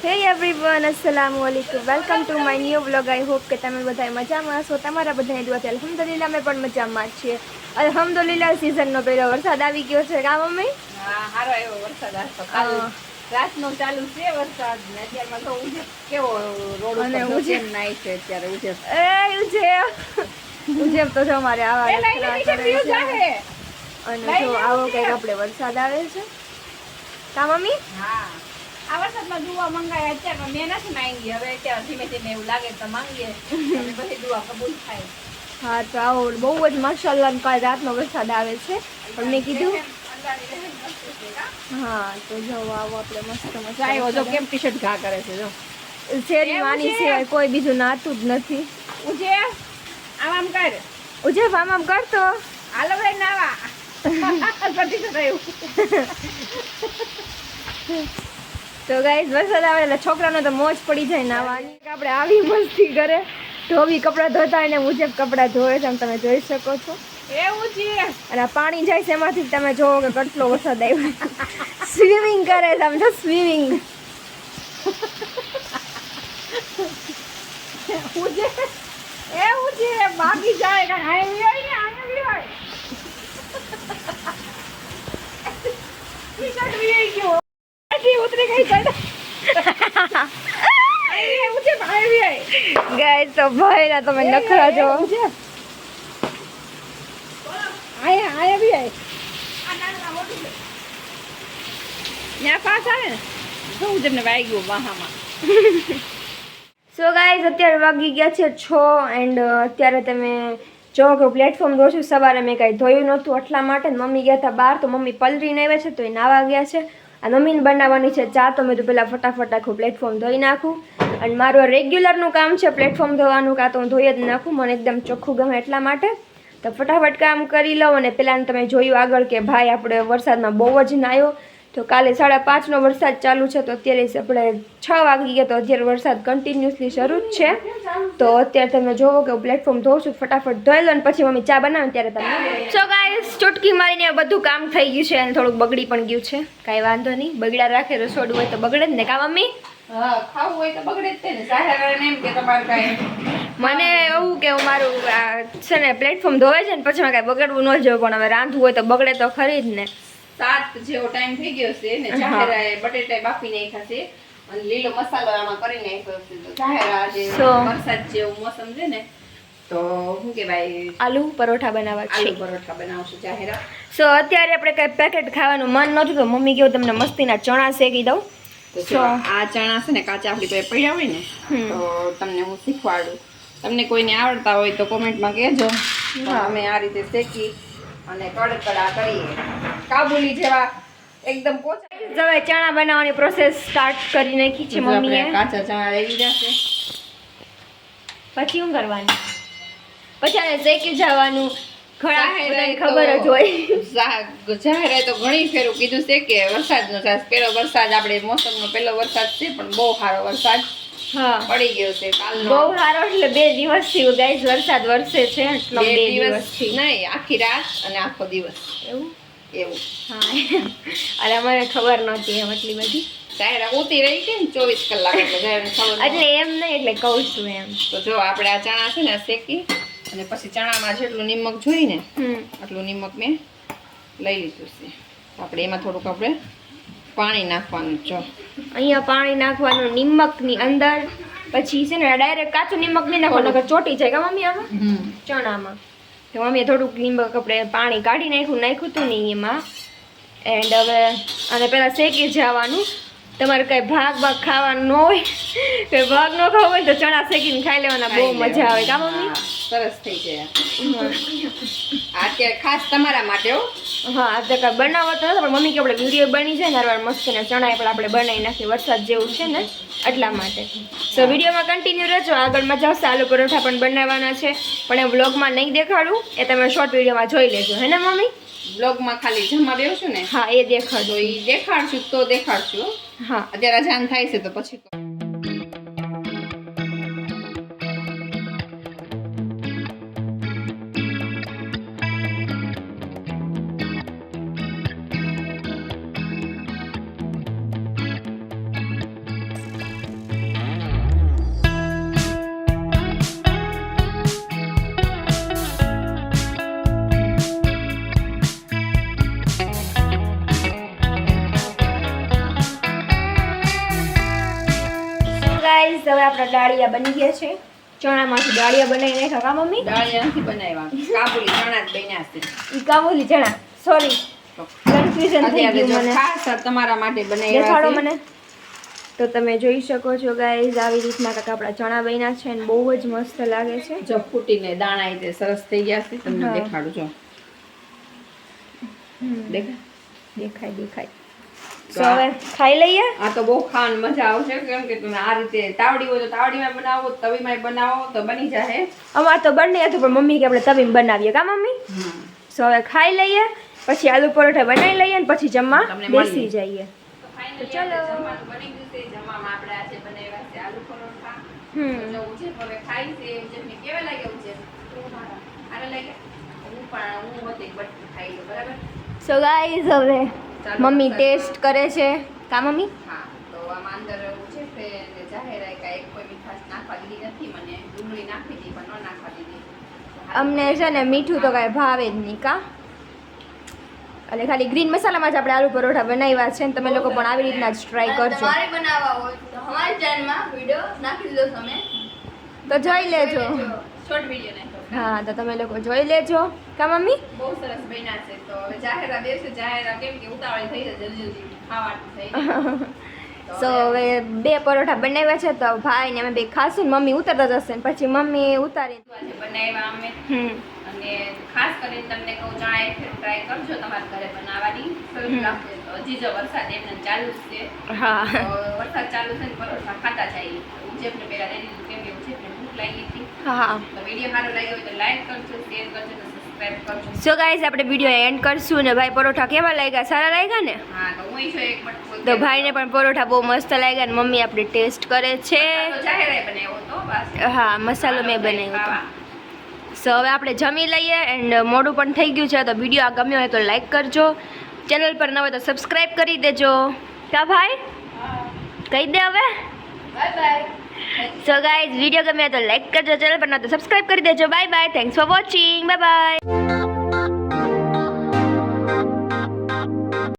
Hey everyone, Assalamualaikum. Welcome to my new vlog. I hope કે તમે બધા મજામાં છો. તમારા બધાને દુઆથી અલ્હમ્દુલિલ્લાહ અમે પણ મજામાં જ છીએ. અલ્હમ્દુલિલ્લાહ સીઝનનો પહેલો વરસાદ આવી ગયો છે કા મમ્મી? હા, સારો એવો વરસાદ આવતો. કાલ રાતનો ચાલુ છે વરસાદ ને અત્યારમાં તો ઉજે કેવો રોડ અને ઉપર ઉજે. કેમ નાય છે અત્યારે ઉજે. ઉજેબ તો જો અમારે આવા એ લઈને રખડા નીચે કરે પીયું છે. જાહે. અને જો લઈને આવો આવજે. કંઈક આપણે વરસાદ આવે છે કા મમ્મી? હા. આ વરસાદમાં દુઆ મંગાય અત્યારમાં મેં નથી માંગી. હવે અત્યારે ધીમે ધીમે એવું લાગે તો માંગીએ. અને પછી દુઆ કબૂલ થાય. હા તો આવો બહુ જ માશાલ્લાહ કાલ રાતનો વરસાદ આવે છે પણ મેં કીધું અલ્લાહની રહેમ વરસે છે, કા? હા તો જો આવો આપણે મસ્ત મસ્ત સાહેબ જો વરસાદ કેમ ટી-શર્ટ ઘા કરે છે જો. શેરી માની એવું છે? સિવાય કોઈ બીજું નાતું જ નથી. ઉજે આમ કર. ઉજે આમ કરતો હાલો ભાઈ નાવા. બધી તો થયું. તો ગાઈસ વરસાદ આવે એટલે છોકરાનો તો મોજ પડી જાય નાવાની. આપણે આવી મસ્તી કરે ધોબી કપડાં ધોતા અને મુજબ કપડાં ધોવે છે, આમ તમે જોઈ શકો છો. એવું છે. અને આ પાણી જાય છે એમાંથી તમે જોવો કે કેટલો વરસાદ આવ્યો. સ્વિમિંગ કરે છે આમ જો સ્વિમિંગ. ઉજે એવું છે ભાગી જાય કે હાઈ હોય ને આને હોય. ટી-શર્ટ વીઈ ગયો. આથી ઉતરી ગઈ ચડ. એવું છે ભાઈ વીઈ. ગાઈસ તો ભાઈ ના તમે નખરા જો. આયા આયા વીઈ. આ નાના મોટું છે. ન્યા પાસ આવે ને તો ઉજમને વાઈ ગયો વાહામાં. સો ગાઈઝ અત્યારે વાગી ગયા છે 6 એન્ડ અત્યારે તમે જો કે પ્લેટફોર્મ જોશું. સવારે મેં કાંઈ ધોયું નહોતું એટલા માટે મમ્મી ગયા હતા બહાર તો મમ્મી પલરીને આવ્યા છે તો એ નાવા ગયા છે. આ મમ્મીને બનાવવાની છે ચા તો મેં તો પહેલાં ફટાફટ આખું પ્લેટફોર્મ ધોઈ નાખું. અને મારું રેગ્યુલરનું કામ છે પ્લેટફોર્મ ધોવાનું, કાં તો હું ધોઈ જ નાખું, મને એકદમ ચોખ્ખું ગમે એટલા માટે. તો ફટાફટ કામ કરી લઉં. અને પહેલાં તમે જોયું આગળ કે ભાઈ આપણે વરસાદમાં બહુ જ નાહ્યો. તો કાલે 5:30નો વરસાદ ચાલુ છે તો અત્યારે આપણે 6 વાગી ગયા તો અત્યારે વરસાદ કન્ટિન્યુઅસલી શરૂ જ છે. તો અત્યારે તમે જોવો કે હું પ્લેટફોર્મ ધોઉં છું, ફટાફટ ધોઈ લો અને પછી મમ્મી ચા બનાવે ત્યારે તમે. સો ગાઈસ ચુટકી મારીને બધું કામ થઈ ગયું છે અને થોડુંક બગડી પણ ગયું છે. કાંઈ વાંધો નહીં, બગડ્યા રાખે રસોડું હોય તો બગડે જ ને કા મમ્મી? હા, ખાવું હોય તો બગડે જ તે ને. જાહેર એમ કે તમારે કાંઈ મને એવું કે હું મારું છે ને પ્લેટફોર્મ ધોવાય છે ને પછી કાંઈ બગડવું ન જોઈએ, પણ હવે રાંધવું હોય તો બગડે તો ખરી જ ને. 7 જેવો ટાઈમ થઈ ગયો છે ને જાહેરાએ બટેટા બાફી નાખ્યા છે અને લીલો મસાલો આમાં કરી નાખ્યો છે. તો જાહેરા જે વરસાદ જેવું મોસમ છે ને તો શું કે ભાઈ આલુ પરોઠા બનાવવા છે. આલુ પરોઠા બનાવશું જાહેરા. સો અત્યારે આપણે કઈ પેકેટ ખાવાનું મન નહોતું તો મમ્મી કહ્યું તમને મસ્તીના ચણા શેકી દઉં. તો જો આ ચણા છે ને કાચા આપણી પાસે પડ્યા હોય ને તો તમને હું શીખવાડું. તમને કોઈને આવડતા હોય તો કોમેન્ટમાં કહેજો. અમે આ રીતે શેકી અને કડકડા કરીએ કાબુલી જેવા એકદમ પોચા. હવે ચણા બનાવવાની પ્રોસેસ સ્ટાર્ટ કરી નાખી છે મમ્મીએ. કાચા ચણા લઈ લીધા છે. પછી શું કરવાનું? પછી આને શેકી જવાનું. ઘણા બધાને તો ખબર જ હોય. જાહેરાત તો ઘણી ફેરું કીધું છે કે વરસાદનો પહેલો વરસાદ આપણે મોસમનો પહેલો વરસાદ છે પણ બહુ સારો વરસાદ હા પડી ગયો છે કાલનો. બહુ સારો એટલે 2 દિવસથી ગાઈસ વરસાદ વરસે છે એટલો 2 દિવસથી નહીં, આખી રાત અને આખો દિવસ એવું. એવું. હા અને મને ખબર નહોતી એમ એટલી બધી. જાહેરાત ઉતી રહી છે ને 24 કલાક એટલે જાહેરાતને ખબર એટલે એમ નહીં એટલે કહું છું એમ. તો જો આપણે આ ચણા છે ને શેકી અને પછી ચણામાં જેટલું નિમક જોઈ ને આટલું નિમક મેં લઈ લીધું છે. આપણે એમાં થોડુંક આપણે પાણી નાખવાનું. જો અહીંયા પાણી નાખવાનું નિમકની અંદર. પછી છે ને ડાયરેક્ટ કાચું નિમક નહીં નાખવાનું નકર ચોટી જાય કા મમ્મી આમાં ચણામાં. તો મમ્મીએ થોડુંક નિમક આપણે પાણી કાઢી નાખ્યું હતું ને એમાં. એન્ડ હવે અને પહેલાં શેકી જવાનું. તમારે કંઈ ભાગ ખાવાનું ન હોય કંઈ ભાગ ન ખાવું હોય તો ચણા શેકીને ખાઈ લેવાના, બહુ મજા આવે કા મમ્મી? સરસ થઈ જાય. અત્યારે ખાસ તમારા માટે હો. હા આજે કાંઈ બનાવવા તો નથી પણ મમ્મી કે આપણે વિડીયો બની જાય ને હરવાર મસ્ત ને ચણા પણ આપણે બનાવી નાખીએ વરસાદ જેવું છે ને એટલા માટે. સો વિડીયોમાં કન્ટિન્યુ રહેજો, આગળ મજા આવશે. આલુ પરોઠા પણ બનાવવાના છે પણ એ વ્લોગમાં નહીં દેખાડું, એ તમે શોર્ટ વિડીયોમાં જોઈ લેજો હે ને મમ્મી? બ્લોગમાં ખાલી જમવા બેસું ને હા એ દેખાડજો. એ દેખાડશું તો દેખાડશું. હા અત્યારે અજાન થાય છે તો પછી ગાઈઝ હવે આપણા ડાળિયા બની ગયા છે. ચણામાંથી ડાળિયા બનાવી નાખ્યા કા મમ્મી? દાળિયા નથી બનાવ્યા, કાબુલી ચણા જ બન્યા છે. ઈ કાબુલી ચણા. સોરી, કન્ફ્યુઝન થઈ અત્યારે ગયું જો મને. ખાસ તમારા માટે દેખાડો બનાવ્યા છે. મને. તો તમે જોઈ શકો છો ગાઈઝ, આવી રીતના કાંઈક આપણા ચણા બન્યા છે અને બહુ જ મસ્ત લાગે છે. જો ફૂટીને દાણા એ તે સરસ થઈ ગયા છે. તમને હા. દેખાડું જો. દેખાય દેખાય. તો હવે ખાઈ લઈએ. આ તો બહુ ખાવાની મજા આવશે, કેમ કે તમે આ રીતે તાવડી હોય તો તાવડીમાં બનાવો, તવીમાં બનાવો તો બની જાય. અમાર તો બંને હતું પણ મમ્મી કે આપણે તવીમાં બનાવીએ કા મમ્મી? સો હવે ખાઈ લઈએ, પછી આલુ પરોઠા બનાવી લઈએ અને પછી જમવા તમને મળીએ. બેસી જઈએ. તો ચાલો. જમવાનું બની ગયું છે. જમવામાં આપણે આજે બનાવ્યા છે આલુ પરોઠા. હમ. જો ઉજેપ હવે ખાઈ છે. ઉજેપને કેવા લાગ્યા ઉજેપ? આને લાગ્યા? હું હતી બટ ખાઈ લો, બરાબર? સો ગાઈઝ હવે ચાલો, મમ્મી ચાલો. ટેસ્ટ કરે છે કા મમ્મી? હા, તો આમાં અંદર ઉજેપ છે અને જાહેરાઈ કાંઈ કોઈ મીઠાશ નાખવા દીધી નથી મને. ડુંગળી નાખી હતી પણ ન નાખવા દીધી. અમને છે ને મીઠું તો કાંઈ ભાવે જ નહીં કા, એટલે ખાલી ગ્રીન મસાલામાં જ આપણે આલુ પરોઠા બનાવ્યા છે ને તમે લોકો પણ આવી રીતના જ ટ્રાય કરજો. તમારે બનાવવા હોય તો અમારી ચેનલમાં વિડિયો નાખી દીધો તમે. તો જોઈ લેજો. શોર્ટ વિડીયો નાખ્યો. હા, તો તમે લોકો જોઈ લેજો કા મમ્મી? બહુ સરસ બન્યા છે. તો હવે જાહેરા દેશે. જાહેરા કેમ કે ઉતાવળી થઈ જાય જલ્દી જલ્દી ખાવાનું થઈ. સો હવે 2 પરોઠા બનાવ્યા છે તો ભાઈ ને અમે બે ખાશું ને મમ્મી ઉતરતા જશે ને પછી મમ્મી ઉતારી. આજે બનાવ્યા અમે. અને ખાસ કરીને તમને કહું, ચણા એક ટ્રાય કરજો તમારા ઘરે બનાવવાની. સરસ લાગશે. તો હજી જો વરસાદ એમને ચાલુ જ છે. હા. તો વરસાદ ચાલુ છે ને પરોઠા ખાતા જાય. ઉજેપને પહેલા દઈ દીધું કેમ કે ઉજેપને ભૂખ લાગી હતી. હા. તો વિડીયો સારો લાગ્યો હોય તો લાઈક કરજો, શેર કરજો અને સબસ્ક્રાઇબ કરજો. સો ગાઈઝ આપણે વિડીયો એન્ડ કરશું ને ભાઈ પરોઠા કેવા લાગ્યા? સારા લાગ્યા ને? હા, તો હું છું એક બટ તો ભાઈને પણ પરોઠા બહુ મસ્ત લાગ્યા ને મમ્મી આપણે ટેસ્ટ કરે છે. તો જાહેરાઈ બનાવ્યો હતો બસ. હા, મસાલો મેં બનાવ્યો હતો. સો હવે આપણે જમી લઈએ એન્ડ મોડું પણ થઈ ગયું છે. તો વિડીયો આ ગમ્યો હોય તો લાઈક કરજો, ચેનલ પર ન હોય તો સબસ્ક્રાઈબ કરી દેજો કા ભાઈ? કહી દે હવે. Bye bye. So guys video ગમ્યો હોય તો લાઈક કરજો, ચેનલ પર ન હોય તો સબસ્ક્રાઈબ કરી દેજો. Bye bye, thanks for watching, bye bye.